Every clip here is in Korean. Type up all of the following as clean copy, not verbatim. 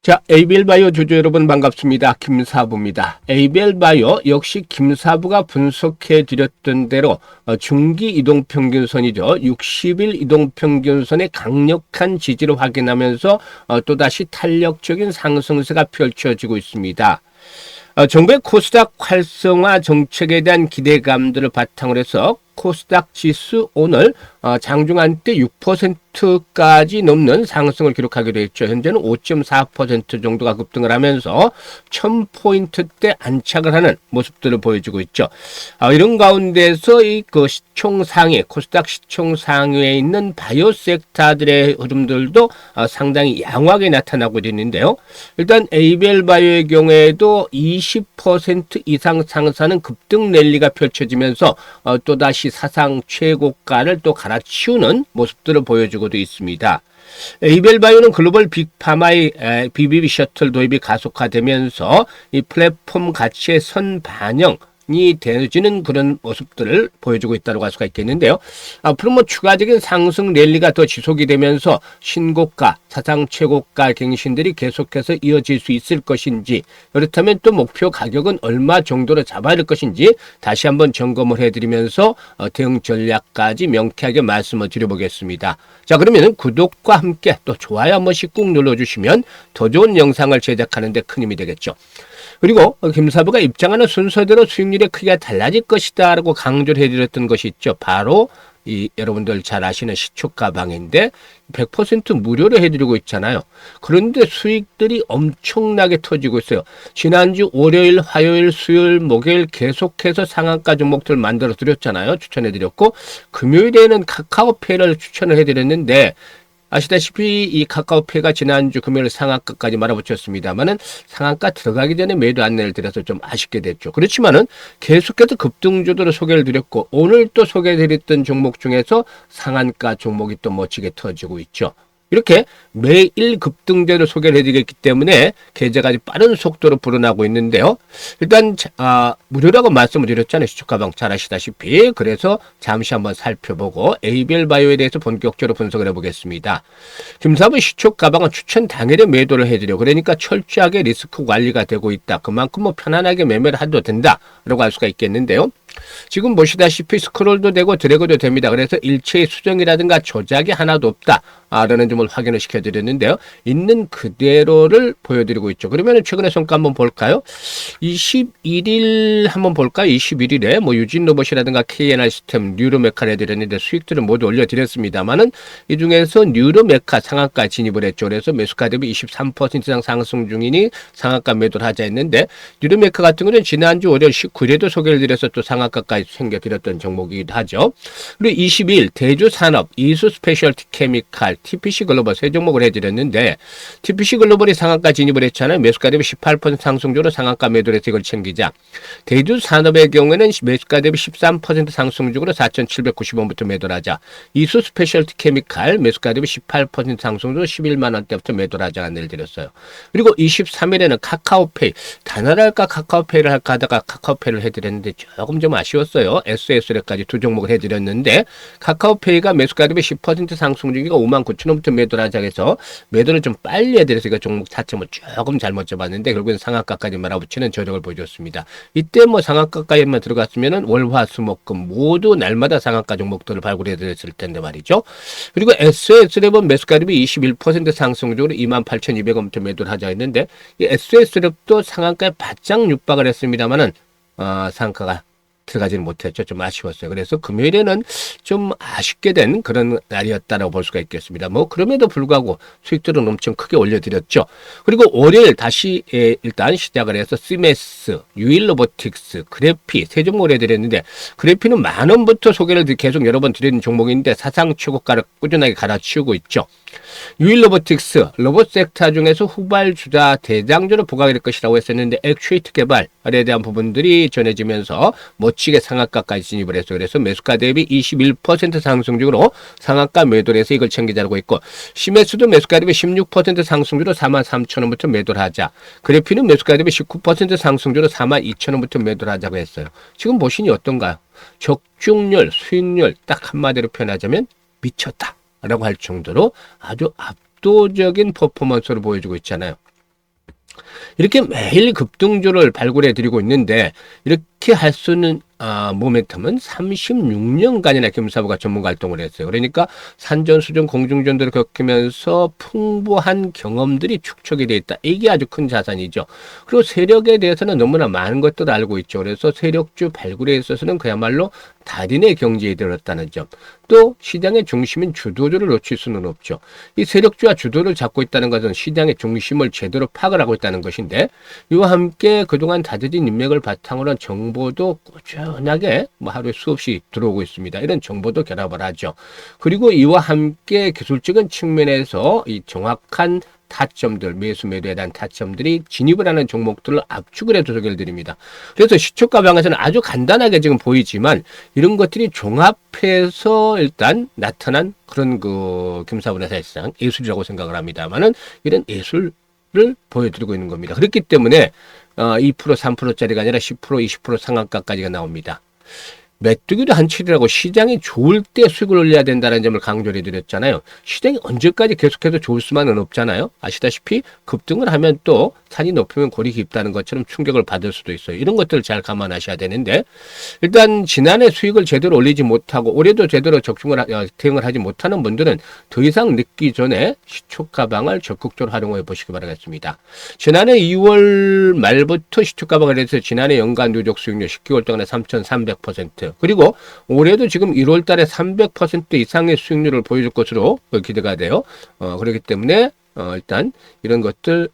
자, 에이벨바이오 주주 여러분 반갑습니다. 김사부입니다. 에이벨바이오 역시 김사부가 분석해 드렸던 대로 중기 이동평균선이죠. 60일 이동평균선의 강력한 지지를 확인하면서 또다시 탄력적인 상승세가 펼쳐지고 있습니다. 정부의 코스닥 활성화 정책에 대한 기대감들을 바탕으로 해서 코스닥 지수 오늘 장중한 때 6%까지 넘는 상승을 기록하게 되었죠. 현재는 5.4% 정도가 급등을 하면서 1000포인트대 안착을 하는 모습들을 보여주고 있죠. 이런 가운데서 그 시총 상위, 코스닥 시총 상위에 있는 바이오 섹터들의 흐름들도 상당히 양호하게 나타나고 있는데요. 일단 에이벨바이오의 경우에도 20% 이상 상승하는 급등 랠리가 펼쳐지면서 또다시 사상 최고가를 또 갈아치우는 모습들을 보여주고도 있습니다. 에이벨바이오는 글로벌 빅파마의 BBB 셔틀 도입이 가속화되면서 이 플랫폼 가치의 선반영 이 되어지는 그런 모습들을 보여주고 있다고 할 수가 있겠는데요. 앞으로 추가적인 상승 랠리가 더 지속이 되면서 신고가, 사상 최고가 갱신들이 계속해서 이어질 수 있을 것인지, 그렇다면 또 목표 가격은 얼마 정도로 잡아야 할 것인지 다시 한번 점검을 해드리면서 대응 전략까지 명쾌하게 말씀을 드려보겠습니다. 자, 그러면 구독과 함께 또 좋아요 한 번씩 꾹 눌러주시면 더 좋은 영상을 제작하는 데 큰 힘이 되겠죠. 그리고 김사부가 입장하는 순서대로 수익률이 크게 달라질 것이다 라고 강조를 해드렸던 것이 있죠. 바로 여러분들 잘 아시는 시초가방인데 100% 무료로 해드리고 있잖아요. 그런데 수익들이 엄청나게 터지고 있어요. 지난주 월요일, 화요일, 수요일, 목요일 계속해서 상한가 종목들 만들어 드렸잖아요. 추천해 드렸고, 금요일에는 카카오페이를 추천을 해드렸는데, 아시다시피 이 카카오페이가 지난주 금요일 상한가까지 말아붙였습니다만은 상한가 들어가기 전에 매도 안내를 드려서 좀 아쉽게 됐죠. 그렇지만은 계속해서 급등주들을 소개를 드렸고, 오늘 또 소개해드렸던 종목 중에서 상한가 종목이 또 멋지게 터지고 있죠. 이렇게 매일 급등제를 소개를 해드리기 때문에 계좌가 아주 빠른 속도로 불어나고 있는데요. 일단 무료라고 말씀을 드렸잖아요. 시초가방 잘 아시다시피. 그래서 잠시 한번 살펴보고 에이벨바이오에 대해서 본격적으로 분석을 해보겠습니다. 김사부 시초가방은 추천 당일에 매도를 해드려. 그러니까 철저하게 리스크 관리가 되고 있다. 그만큼 편안하게 매매를 해도 된다라고 할 수가 있겠는데요. 지금 보시다시피 스크롤도 되고 드래그도 됩니다. 그래서 일체의 수정이라든가 조작이 하나도 없다 라는 점을 확인을 시켜드렸는데요. 있는 그대로를 보여드리고 있죠. 그러면 최근의 성과 한번 볼까요? 21일 한번 볼까요? 21일에 유진로봇이라든가 KNR 시스템, 뉴로메카를 해드렸는데 수익들은 모두 올려드렸습니다만은 이 중에서 뉴로메카 상한가 진입을 했죠. 그래서 매수가 대비 23% 이상 상승 중이니 상한가 매도를 하자 했는데, 뉴로메카 같은 경우는 지난주 월요일 19일에도 소개를 드려서 또 상한가까지 챙겨드렸던 종목이기도 하죠. 그리고 20일 대주산업, 이수 스페셜티 케미칼, TPC 글로벌 세 종목을 해드렸는데, TPC 글로벌이 상한가 진입을 했잖아요. 매수가 대비 18% 상승주로 상한가 매도를 해서 이걸 챙기자. 대주산업의 경우에는 매수가 대비 13% 상승주로 4,790원부터 매도를 하자. 이수 스페셜티 케미칼 매수가 대비 18% 상승주로 11만 원대부터 매도를 하자 안내를 드렸어요. 그리고 23일에는 카카오페이, 단어를 할까 카카오페이를 할까 하다가 카카오페이를 해드렸는데 조금 좀 아쉬웠어요. SSL까지 두 종목을 해드렸는데, 카카오페이가 매수가 대비 10% 상승 중이가 59,000원부터 매도를 하자 해서 매도를 좀 빨리 해드려서 이거 종목 차점을 조금 잘못 잡았는데 결국엔 상한가까지 말아붙이는 저력을 보여줬습니다. 이때 상한가까지만 들어갔으면은 월화수목금 모두 날마다 상한가 종목들을 발굴해드렸을 텐데 말이죠. 그리고 SS랩은 매수가 대비 21% 상승적으로 28,200원부터 매도를 하자 했는데, 이 SS랩도 상한가에 바짝 육박을 했습니다만은 상한가가 들어가지는 못했죠. 좀 아쉬웠어요. 그래서 금요일에는 좀 아쉽게 된 그런 날이었다라고 볼 수가 있겠습니다. 그럼에도 불구하고 수익들은 엄청 크게 올려드렸죠. 그리고 월요일 다시 일단 시작을 해서 시메스, 유일로보틱스, 그래피 세 종목을 해드렸는데, 그래피는 10,000원부터 소개를 계속 여러 번 드리는 종목인데 사상 최고가를 꾸준하게 갈아치우고 있죠. 유일로보틱스, 로봇 섹터 중에서 후발주자 대장주로 부각이 될 것이라고 했었는데, 액추에이트 개발에 대한 부분들이 전해지면서 멋지게 상한가까지 진입을 했어요. 그래서 매수가 대비 21% 상승적으로 상한가 매도를 해서 이걸 챙기자고 있고, 시메스도 매수가 대비 16% 상승주로 43,000원부터 매도를 하자. 그래피는 매수가 대비 19% 상승주로 42,000원부터 매도를 하자고 했어요. 지금 보시니 어떤가요? 적중률, 수익률 딱 한마디로 표현하자면 미쳤다 라고 할 정도로 아주 압도적인 퍼포먼스를 보여주고 있잖아요. 이렇게 매일 급등주를 발굴해 드리고 있는데 이렇게 할 수는 모멘텀은 36년간이나 김사부가 전문가 활동을 했어요. 그러니까 산전수전 공중전들을 겪으면서 풍부한 경험들이 축적이 되어 있다. 이게 아주 큰 자산이죠. 그리고 세력에 대해서는 너무나 많은 것들을 알고 있죠. 그래서 세력주 발굴에 있어서는 그야말로 달인의 경지에 들었다는 점. 또 시장의 중심인 주도주를 놓칠 수는 없죠. 이 세력주와 주도를 잡고 있다는 것은 시장의 중심을 제대로 파악을 하고 있다는 것인데, 이와 함께 그동안 다져진 인맥을 바탕으로 한 정보도 꾸준하게 하루에 수없이 들어오고 있습니다. 이런 정보도 결합을 하죠. 그리고 이와 함께 기술적인 측면에서 이 정확한 타점들, 매수 매도에 대한 타점들이 진입을 하는 종목들을 압축을 해서 소개를 드립니다. 그래서 시초가 방에서는 아주 간단하게 지금 보이지만 이런 것들이 종합해서 일단 나타난 그런 그 김사분의 사실상 예술이라고 생각을 합니다만은 이런 예술을 보여드리고 있는 겁니다. 그렇기 때문에 2%, 3%짜리가 아니라 10%, 20% 상한가까지가 나옵니다. 메뚜기도 한치리라고 시장이 좋을 때 수익을 올려야 된다는 점을 강조를 해드렸잖아요. 시장이 언제까지 계속해서 좋을 수만은 없잖아요. 아시다시피 급등을 하면 또 산이 높으면 골이 깊다는 것처럼 충격을 받을 수도 있어요. 이런 것들을 잘 감안하셔야 되는데, 일단 지난해 수익을 제대로 올리지 못하고 올해도 제대로 대응을 하지 못하는 분들은 더 이상 늦기 전에 시초가방을 적극적으로 활용해 보시기 바라겠습니다. 지난해 2월 말부터 시초가방을 해서 지난해 연간 누적 수익률 10개월 동안에 3,300%, 그리고 올해도 지금 1월 달에 300% 이상의 수익률을 보여줄 것으로 기대가 돼요. 그렇기 때문에 일단 이런 것들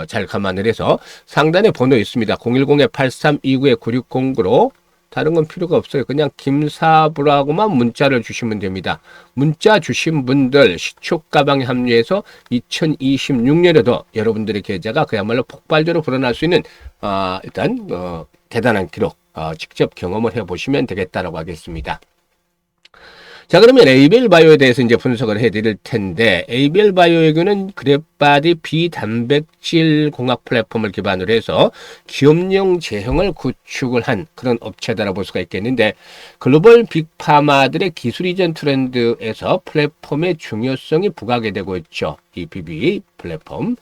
잘 감안을 해서 상단에 번호 있습니다. 010-8329-9609로 다른 건 필요가 없어요. 그냥 김사부라고만 문자를 주시면 됩니다. 문자 주신 분들 시초가방에 합류해서 2026년에도 여러분들의 계좌가 그야말로 폭발적으로 불어날 수 있는 일단 대단한 기록 직접 경험을 해보시면 되겠다라고 하겠습니다. 자, 그러면 에이벨 바이오에 대해서 이제 분석을 해드릴 텐데, 에이벨 바이오의 경우는 그랩바디 비단백질 공학 플랫폼을 기반으로 해서 기업용 제형을 구축을 한 그런 업체다라고 볼 수가 있겠는데, 글로벌 빅파마들의 기술 이전 트렌드에서 플랫폼의 중요성이 부각이 되고 있죠. 이 BB 플랫폼.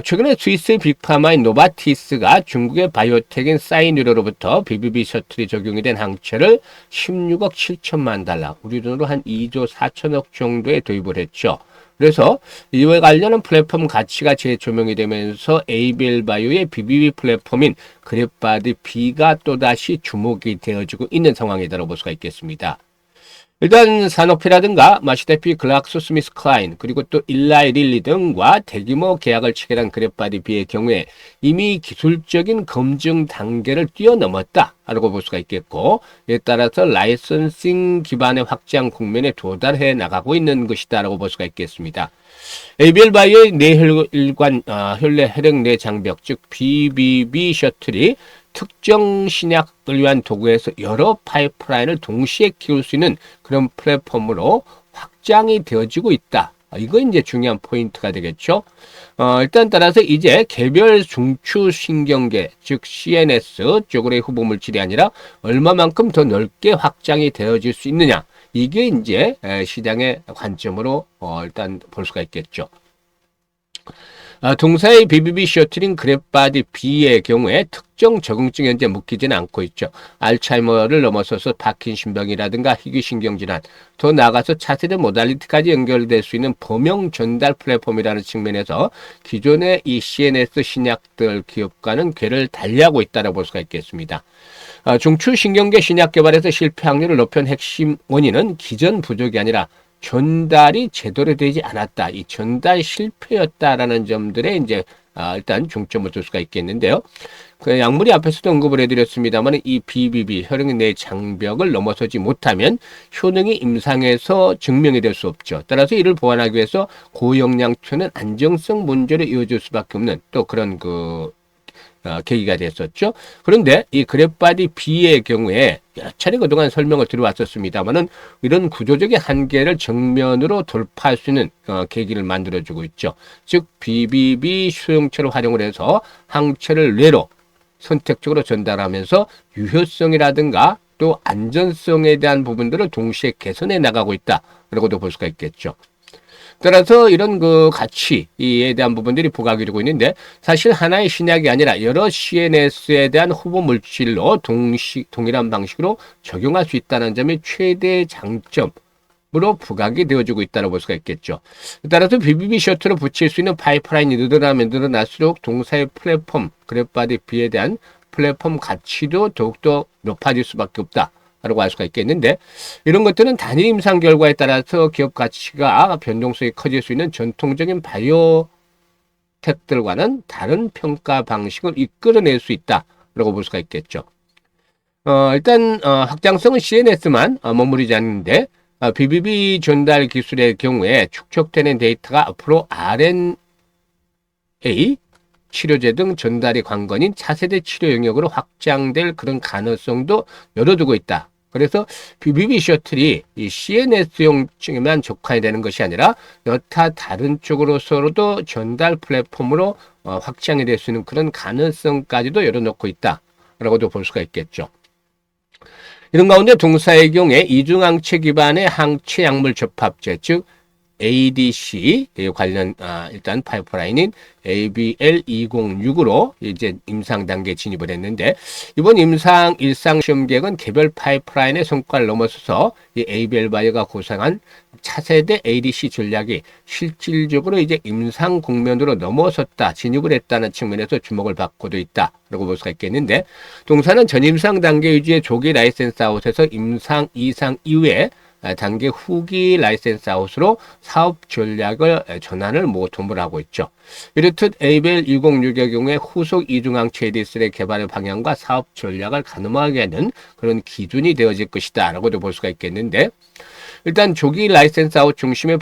최근에 스위스 빅파마인 노바티스가 중국의 바이오텍인 사이뉴로로부터 BBB 셔틀이 적용이 된 항체를 16억 7천만 달러, 우리 돈으로 한 2조 4천억 정도에 도입을 했죠. 그래서 이와 관련한 플랫폼 가치가 재조명이 되면서 에이벨 바이오의 BBB 플랫폼인 그랩바디 B가 또다시 주목이 되어지고 있는 상황이라고 볼 수가 있겠습니다. 일단 산오피라든가 마시다피 글락소스미스클라인 그리고 또 일라이 릴리 등과 대규모 계약을 체결한 그랩바디 B의 경우에 이미 기술적인 검증 단계를 뛰어넘었다라고 볼 수가 있겠고, 이에 따라서 라이선싱 기반의 확장 국면에 도달해 나가고 있는 것이다라고 볼 수가 있겠습니다. ABL 바이오의 뇌혈관 혈내 혈액 내 장벽 즉 BBB 셔틀이 특정 신약을 위한 도구에서 여러 파이프라인을 동시에 키울 수 있는 그런 플랫폼으로 확장이 되어지고 있다. 이거 이제 중요한 포인트가 되겠죠. 일단 따라서 이제 개별 중추 신경계 즉 CNS 쪽으로의 후보 물질이 아니라 얼마만큼 더 넓게 확장이 되어질 수 있느냐. 이게 이제 시장의 관점으로 일단 볼 수가 있겠죠. 동사의 BBB 셔틀인 그랩바디 B의 경우에 특정 적응증이 현재 묶이지는 않고 있죠. 알츠하이머를 넘어서서 파킨슨병이라든가 희귀신경질환, 더 나아가서 차세대 모달리티까지 연결될 수 있는 범용 전달 플랫폼이라는 측면에서 기존의 이 CNS 신약들 기업과는 궤를 달리하고 있다고 볼 수가 있겠습니다. 중추신경계 신약 개발에서 실패 확률을 높인 핵심 원인은 기전 부족이 아니라 전달이 제대로 되지 않았다. 이 전달 실패였다라는 점들에 이제 일단 중점을 둘 수가 있겠는데요. 그 약물이 앞에서도 언급을 해드렸습니다만 이 BBB 혈액 내 장벽을 넘어서지 못하면 효능이 임상에서 증명이 될 수 없죠. 따라서 이를 보완하기 위해서 고영양초는 안정성 문제로 이어질 수밖에 없는 또 그런 계기가 됐었죠. 그런데 이 그랩바디 B의 경우에 여러 차례 그동안 설명을 드려왔었습니다만은 이런 구조적인 한계를 정면으로 돌파할 수 있는 계기를 만들어주고 있죠. 즉 BBB 수용체를 활용을 해서 항체를 뇌로 선택적으로 전달하면서 유효성이라든가 또 안전성에 대한 부분들을 동시에 개선해 나가고 있다라고도 볼 수가 있겠죠. 따라서 이런 그 가치에 대한 부분들이 부각이 되고 있는데 사실 하나의 신약이 아니라 여러 CNS에 대한 후보 물질로 동일한 방식으로 적용할 수 있다는 점이 최대 장점으로 부각이 되어지고 있다고 볼 수가 있겠죠. 따라서 BBB 셔틀을 붙일 수 있는 파이프라인이 늘어나면 늘어날수록 동사의 플랫폼, 그래프바디 B에 대한 플랫폼 가치도 더욱더 높아질 수밖에 없다. 라고 할 수가 있겠는데 이런 것들은 단일 임상 결과에 따라서 기업 가치가 변동성이 커질 수 있는 전통적인 바이오텍들과는 다른 평가 방식을 이끌어낼 수 있다라고 볼 수가 있겠죠. 일단 확장성은 CNS만 머무르지 않는데 BBB 전달 기술의 경우에 축적되는 데이터가 앞으로 RNA 치료제 등 전달이 관건인 차세대 치료 영역으로 확장될 그런 가능성도 열어두고 있다. 그래서 BBB 셔틀이 이 CNS용에만 적화되는 것이 아니라 여타 다른 쪽으로서도 전달 플랫폼으로 확장이 될 수 있는 그런 가능성까지도 열어놓고 있다라고도 볼 수가 있겠죠. 이런 가운데 동사의 경우에 이중항체 기반의 항체 약물 접합제, 즉 ADC 관련 일단 파이프라인인 ABL206으로 이제 임상 단계에 진입을 했는데 이번 임상 일상 시험 계획은 개별 파이프라인의 성과를 넘어서서 이 ABL 바이오가 구상한 차세대 ADC 전략이 실질적으로 이제 임상 국면으로 넘어섰다, 진입을 했다는 측면에서 주목을 받고도 있다라고 볼 수가 있겠는데 동사는 전임상 단계 유지의 조기 라이센스 아웃에서 임상 이상 이후에 단계 후기 라이센스 아웃으로 사업 전략을 전환을 모토를 하고 있죠. 이렇듯 ABL 206의 경우에 후속 이중항체 ADC의 개발의 방향과 사업 전략을 가늠하게 하는 그런 기준이 되어질 것이다 라고도 볼 수가 있겠는데 일단 조기 라이센스 아웃 중심의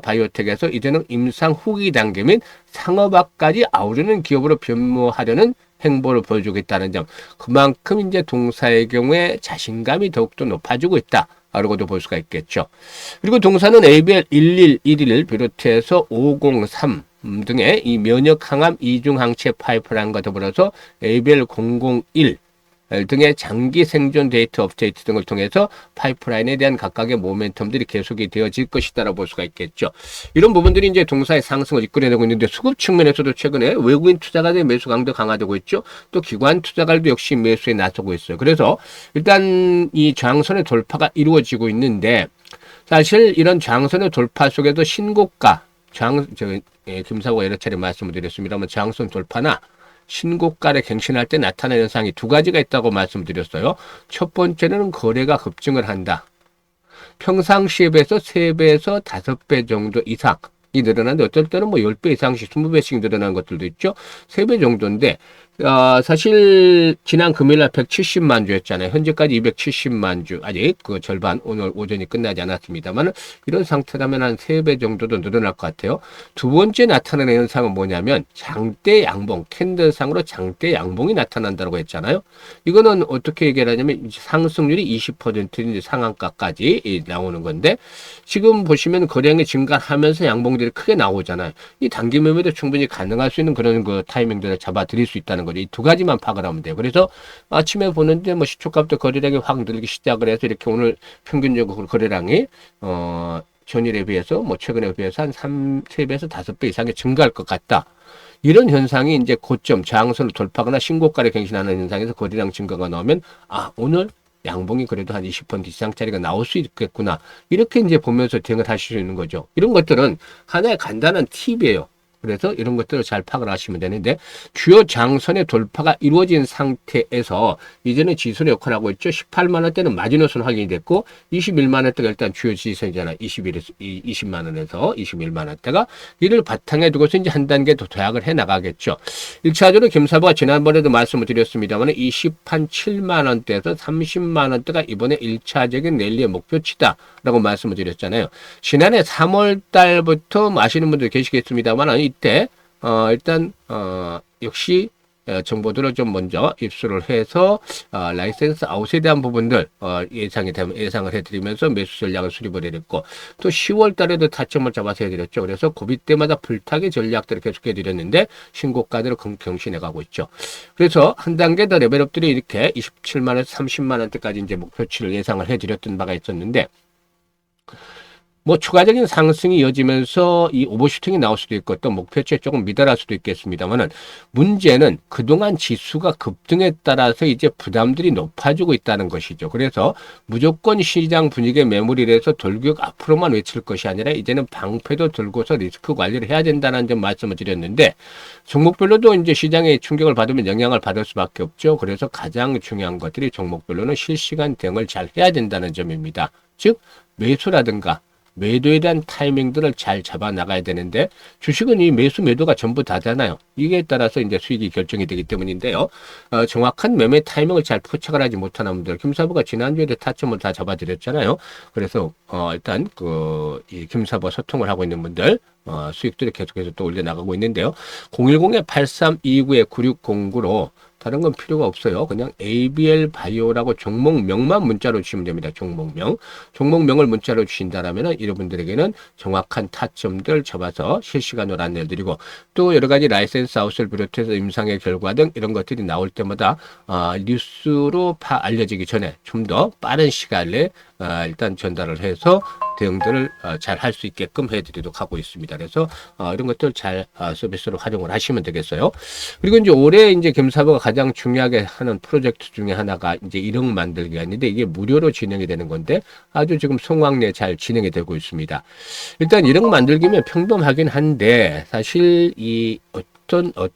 바이오텍에서 이제는 임상 후기 단계 및 상업화까지 아우르는 기업으로 변모하려는 행보를 보여주고 있다는 점, 그만큼 이제 동사의 경우에 자신감이 더욱더 높아지고 있다. 라고도 볼 수가 있겠죠. 그리고 동사는 ABL 111을 비롯해서 503 등의 이 면역 항암 이중항체 파이프라인과 더불어서 ABL 001 등의 장기 생존 데이터 업데이트 등을 통해서 파이프라인에 대한 각각의 모멘텀들이 계속이 되어질 것이다라고 볼 수가 있겠죠. 이런 부분들이 이제 동사의 상승을 이끌어내고 있는데 수급 측면에서도 최근에 외국인 투자가들의 매수 강도 강화되고 있죠. 또 기관 투자가들도 역시 매수에 나서고 있어요. 그래서 일단 이 저항선의 돌파가 이루어지고 있는데 사실 이런 저항선의 돌파 속에도 신고가 김사고가 여러 차례 말씀을 드렸습니다만 저항선 돌파나 신고가를 갱신할 때 나타나는 현상이 두 가지가 있다고 말씀드렸어요. 첫 번째는 거래가 급증을 한다. 평상시에 비해서 3배에서 5배 정도 이상이 늘어나는데 어떨 때는 뭐 10배 이상씩 20배씩 늘어나는 것들도 있죠. 3배 정도인데 사실 지난 금요일날 170만 주였잖아요. 현재까지 270만 주, 아직 그 절반, 오늘 오전이 끝나지 않았습니다만 이런 상태라면 한 3배 정도도 늘어날 것 같아요. 두 번째 나타나는 현상은 뭐냐면 장대 양봉, 캔들상으로 장대 양봉이 나타난다고 했잖아요. 이거는 어떻게 얘기를 하냐면 상승률이 20% 상한가까지 나오는 건데 지금 보시면 거래량이 증가하면서 양봉들이 크게 나오잖아요. 이 단기 매매도 충분히 가능할 수 있는 그런 그 타이밍들을 잡아 드릴 수 있다는 거죠. 이 두 가지만 파악을 하면 돼요. 그래서 아침에 보는데 뭐 시초값도 거래량이 확 늘기 시작을 해서 이렇게 오늘 평균적으로 거래량이 전일에 비해서 뭐 최근에 비해서 한 3배에서 5배 이상의 증가할 것 같다. 이런 현상이 이제 고점 저항선을 돌파하거나 신고가를 갱신하는 현상에서 거래량 증가가 나오면 오늘 양봉이 그래도 한 20% 이상짜리가 나올 수 있겠구나. 이렇게 이제 보면서 대응을 하실 수 있는 거죠. 이런 것들은 하나의 간단한 팁이에요. 그래서 이런 것들을 잘 파악을 하시면 되는데 주요 장선의 돌파가 이루어진 상태에서 이제는 지수의 역할을 하고 있죠. 18만 원대는 마지노선 확인이 됐고 21만 원대가 일단 주요 지수잖아요. 20만 원에서 21만 원대가 이를 바탕에 두고서 이제 한 단계 더 도약을 해 나가겠죠. 1차적으로 김사부가 지난번에도 말씀을 드렸습니다만 27만 원대에서 30만 원대가 이번에 1차적인 랠리의 목표치다 라고 말씀을 드렸잖아요. 지난해 3월 달부터 아시는 분들 계시겠습니다만 이때 일단 역시 정보들을 좀 먼저 입수를 해서 라이센스 아웃에 대한 부분들 예상을 해드리면서 매수 전략을 수립을 해드렸고 또 10월 달에도 타점을 잡아서 해드렸죠. 그래서 고비 때마다 불타기 전략들을 계속 해드렸는데 신고가대로 경신해 가고 있죠. 그래서 한 단계 더 레벨업들이 이렇게 27만 원에서 30만 원대까지 이제 목표치를 예상을 해드렸던 바가 있었는데 뭐 추가적인 상승이 이어지면서 이 오버슈팅이 나올 수도 있고 또 목표치에 조금 미달할 수도 있겠습니다만은 문제는 그동안 지수가 급등에 따라서 이제 부담들이 높아지고 있다는 것이죠. 그래서 무조건 시장 분위기에 매몰이 돼서 돌격 앞으로만 외칠 것이 아니라 이제는 방패도 들고서 리스크 관리를 해야 된다는 점 말씀을 드렸는데 종목별로도 이제 시장에 충격을 받으면 영향을 받을 수밖에 없죠. 그래서 가장 중요한 것들이 종목별로는 실시간 대응을 잘 해야 된다는 점입니다. 즉 매수라든가 매도에 대한 타이밍들을 잘 잡아 나가야 되는데 주식은 이 매수 매도가 전부 다잖아요. 이게 따라서 이제 수익이 결정이 되기 때문인데요. 정확한 매매 타이밍을 잘 포착을 하지 못하는 분들, 김사부가 지난주에도 타점을 다 잡아드렸잖아요. 그래서 일단 이 김사부와 소통을 하고 있는 분들 수익들이 계속해서 또 올려나가고 있는데요. 010-8329-9609로 다른 건 필요가 없어요. 그냥 ABL 바이오라고 종목명만 문자로 주시면 됩니다. 종목명. 종목명을 문자로 주신다라면 여러분들에게는 정확한 타점들 잡아서 실시간으로 안내를 드리고 또 여러 가지 라이센스 아웃을 비롯해서 임상의 결과 등 이런 것들이 나올 때마다 뉴스로 알려지기 전에 좀 더 빠른 시간에 일단 전달을 해서 대응들을 잘 할 수 있게끔 해드리도록 하고 있습니다. 그래서 이런 것들 잘 서비스로 활용을 하시면 되겠어요. 그리고 이제 올해 이제 김사부가 가장 중요하게 하는 프로젝트 중에 하나가 이제 1억 만들기가 있는데 이게 무료로 진행이 되는 건데 아주 지금 성황리에 잘 진행이 되고 있습니다. 일단 1억 만들기면 평범하긴 한데 사실 이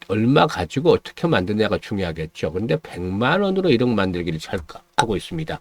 얼마 가지고 어떻게 만드냐가 중요하겠죠. 그런데 100만 원으로 1억 만들기를 잘 하고 있습니다.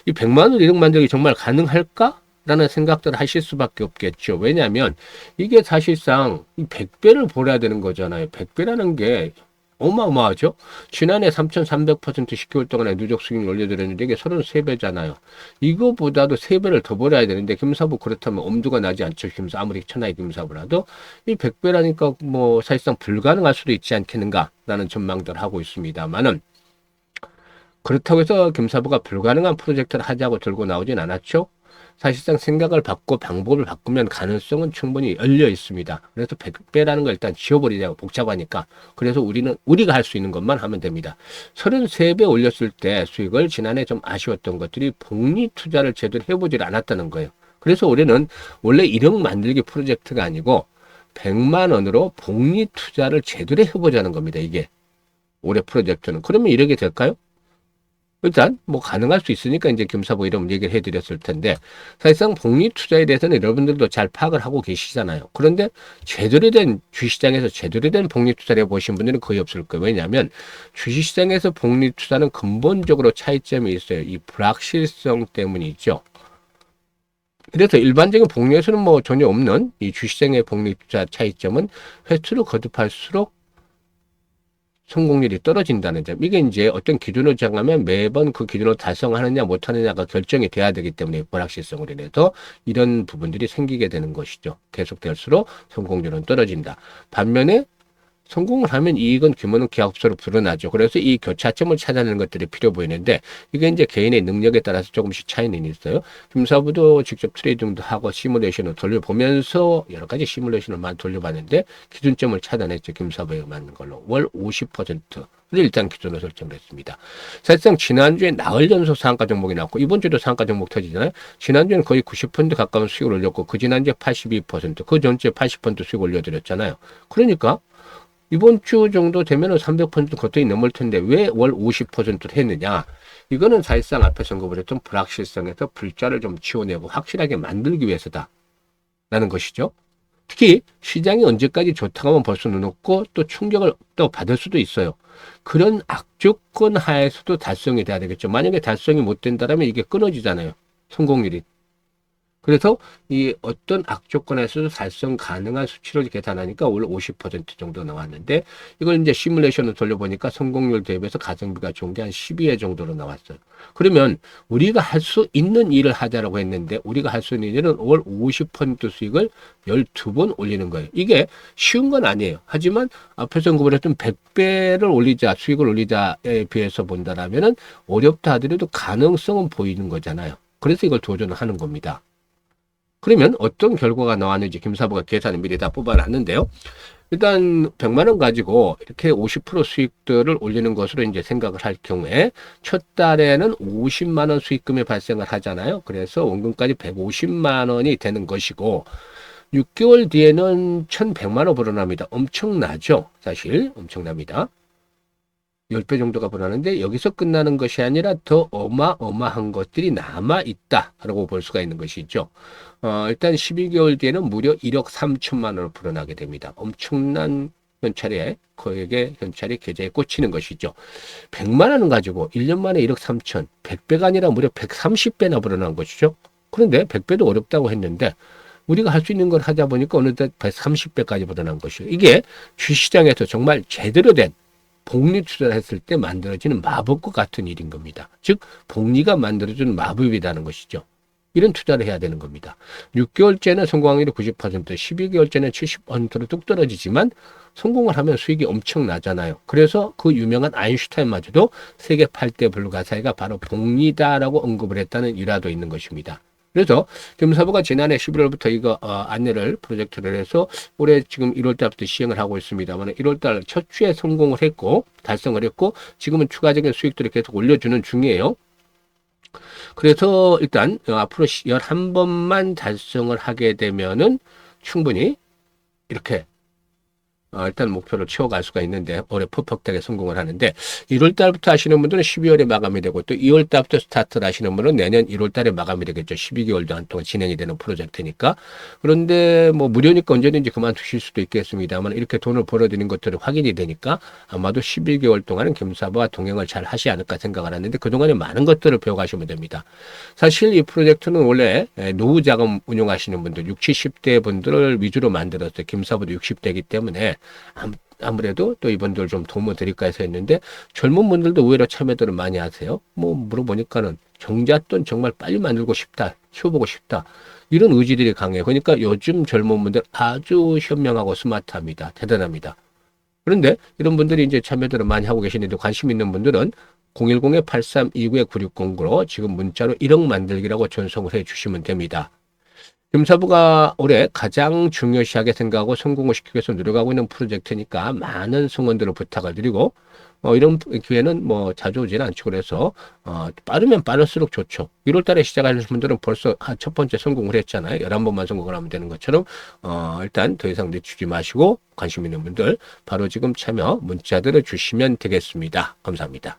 이 100만 원으로 1억 만들기 정말 가능할까? 라는 생각들을 하실 수밖에 없겠죠. 왜냐하면 이게 사실상 이 100배를 벌어야 되는 거잖아요. 100배라는 게 어마어마하죠. 지난해 3,300% 10개월 동안에 누적 수익을 올려드렸는데 이게 33배잖아요. 이거보다도 3배를 더 벌어야 되는데 김사부 그렇다면 엄두가 나지 않죠. 아무리 천하의 김사부라도 이 100배라니까 뭐 사실상 불가능할 수도 있지 않겠는가라는 전망들을 하고 있습니다만은 그렇다고 해서 김사부가 불가능한 프로젝트를 하자고 들고 나오진 않았죠. 사실상 생각을 바꾸고 방법을 바꾸면 가능성은 충분히 열려 있습니다. 그래서 100배라는 걸 일단 지워버리자고 복잡하니까. 그래서 우리가 할 수 있는 것만 하면 됩니다. 33배 올렸을 때 수익을 지난해 좀 아쉬웠던 것들이 복리 투자를 제대로 해보질 않았다는 거예요. 그래서 올해는 원래 1억 만들기 프로젝트가 아니고 100만 원으로 복리 투자를 제대로 해보자는 겁니다. 이게 올해 프로젝트는. 그러면 이렇게 될까요? 일단 뭐 가능할 수 있으니까 이제 김사부 이름 얘기를 해드렸을 텐데 사실상 복리 투자에 대해서는 여러분들도 잘 파악을 하고 계시잖아요. 그런데 제대로 된 주식시장에서 제대로 된 복리 투자를 해보신 분들은 거의 없을 거예요. 왜냐하면 주식시장에서 복리 투자는 근본적으로 차이점이 있어요. 이 불확실성 때문이죠. 그래서 일반적인 복리에서는 뭐 전혀 없는 이 주식시장의 복리 투자 차이점은 횟수를 거듭할수록 성공률이 떨어진다는 점. 이게 이제 어떤 기준을 정하면 매번 그 기준을 달성하느냐 못하느냐가 결정이 돼야 되기 때문에 불확실성으로 인해서 이런 부분들이 생기게 되는 것이죠. 계속될수록 성공률은 떨어진다. 반면에 성공을 하면 이익은 규모는 기하급수로 불어나죠. 그래서 이 교차점을 찾아내는 것들이 필요 보이는데 이게 이제 개인의 능력에 따라서 조금씩 차이는 있어요. 김사부도 직접 트레이딩도 하고 시뮬레이션을 돌려보면서 여러 가지 시뮬레이션을 많이 돌려봤는데 기준점을 찾아냈죠. 김사부에 맞는 걸로. 월 50%를 일단 기준으로 설정을 했습니다. 사실상 지난주에 나흘 연속 상한가 종목이 나왔고 이번 주도 상한가 종목 터지잖아요. 지난주에는 거의 90% 가까운 수익을 올렸고 그 지난주에 82%, 그 전주에 80% 수익 올려드렸잖아요. 그러니까 이번 주 정도 되면은 300% 거뜬히 넘을 텐데 왜 월 50%를 했느냐? 이거는 사실상 앞에 언급을 불확실성에서 불자를 좀 지워내고 확실하게 만들기 위해서다. 라는 것이죠. 특히 시장이 언제까지 좋다고 하면 벌써 눈 없고 또 충격을 또 받을 수도 있어요. 그런 악조건 하에서도 달성이 돼야 되겠죠. 만약에 달성이 못 된다면 이게 끊어지잖아요. 성공률이. 그래서 이 어떤 악조건에서도 달성 가능한 수치를 계산하니까 올 50% 정도 나왔는데 이걸 이제 시뮬레이션을 돌려보니까 성공률 대비해서 가성비가 좋은 게 한 12회 정도로 나왔어요. 그러면 우리가 할 수 있는 일을 하자라고 했는데 우리가 할 수 있는 일은 월 50% 수익을 12번 올리는 거예요. 이게 쉬운 건 아니에요. 하지만 앞에서 언급했던 100배를 올리자, 수익을 올리자에 비해서 본다라면은 어렵다 하더라도 가능성은 보이는 거잖아요. 그래서 이걸 도전을 하는 겁니다. 그러면 어떤 결과가 나왔는지 김사부가 계산을 미리 다 뽑아놨는데요. 일단 100만 원 가지고 이렇게 50% 수익들을 올리는 것으로 이제 생각을 할 경우에 첫 달에는 50만 원 수익금이 발생을 하잖아요. 그래서 원금까지 150만 원이 되는 것이고 6개월 뒤에는 1,100만 원 불어납니다. 엄청나죠? 사실 엄청납니다. 10배 정도가 불어나는데 여기서 끝나는 것이 아니라 더 어마어마한 것들이 남아있다라고 볼 수가 있는 것이죠. 일단 12개월 뒤에는 무려 1억 3천만 원을 불어나게 됩니다. 엄청난 현찰에 거액의 현찰이 계좌에 꽂히는 것이죠. 100만 원을 가지고 1년 만에 1억 3천, 100배가 아니라 무려 130배나 불어난 것이죠. 그런데 100배도 어렵다고 했는데 우리가 할 수 있는 걸 하다 보니까 어느덧 130배까지 불어난 것이죠. 이게 주시장에서 정말 제대로 된 복리 투자를 했을 때 만들어지는 마법과 같은 일인 겁니다. 즉 복리가 만들어주는 마법이라는 것이죠. 이런 투자를 해야 되는 겁니다. 6개월째는 성공 확률이 90%, 12개월째는 70%로 뚝 떨어지지만 성공을 하면 수익이 엄청나잖아요. 그래서 그 유명한 아인슈타인마저도 세계 8대 불가사의가 바로 복리다라고 언급을 했다는 일화도 있는 것입니다. 그래서 금사부가 지난해 11월부터 이거 안내를 프로젝트를 해서 올해 지금 1월 달부터 시행을 하고 있습니다만 1월 달 첫 주에 성공을 했고 달성을 했고 지금은 추가적인 수익들을 계속 올려주는 중이에요. 그래서 일단 앞으로 11번만 달성을 하게 되면은 충분히 이렇게 일단 목표를 채워갈 수가 있는데 올해 퍼펙트하게 성공을 하는데 1월 달부터 하시는 분들은 12월에 마감이 되고 또 2월 달부터 스타트를 하시는 분은 내년 1월 달에 마감이 되겠죠. 12개월 동안 진행이 되는 프로젝트니까. 그런데 뭐 무료니까 언제든지 그만두실 수도 있겠습니다만 이렇게 돈을 벌어들이는 것들이 확인이 되니까 아마도 11개월 동안은 겸사부와 동행을 잘 하시지 않을까 생각을 하는데 그동안에 많은 것들을 배워가시면 됩니다. 사실 이 프로젝트는 원래 노후 자금 운용하시는 분들 60, 70대 분들을 위주로 만들었어요. 겸사부도 60대이기 때문에 아무래도 또 이분들 좀 도움을 드릴까 해서 했는데 젊은 분들도 의외로 참여들을 많이 하세요. 뭐 물어보니까는 종잣돈 정말 빨리 만들고 싶다, 키워보고 싶다 이런 의지들이 강해요. 그러니까 요즘 젊은 분들 아주 현명하고 스마트합니다. 대단합니다. 그런데 이런 분들이 이제 참여들을 많이 하고 계시는데 관심 있는 분들은 010-8329-9609로 지금 문자로 1억 만들기라고 전송을 해 주시면 됩니다. 금사부가 올해 가장 중요시하게 생각하고 성공을 시키기 위해서 노력하고 있는 프로젝트니까 많은 성원들을 부탁을 드리고 이런 기회는 뭐 자주 오지는 않죠. 그래서 빠르면 빠를수록 좋죠. 1월 달에 시작하는 분들은 벌써 첫 번째 성공을 했잖아요. 11번만 성공을 하면 되는 것처럼 일단 더 이상 늦추지 마시고 관심 있는 분들 바로 지금 참여 문자들을 주시면 되겠습니다. 감사합니다.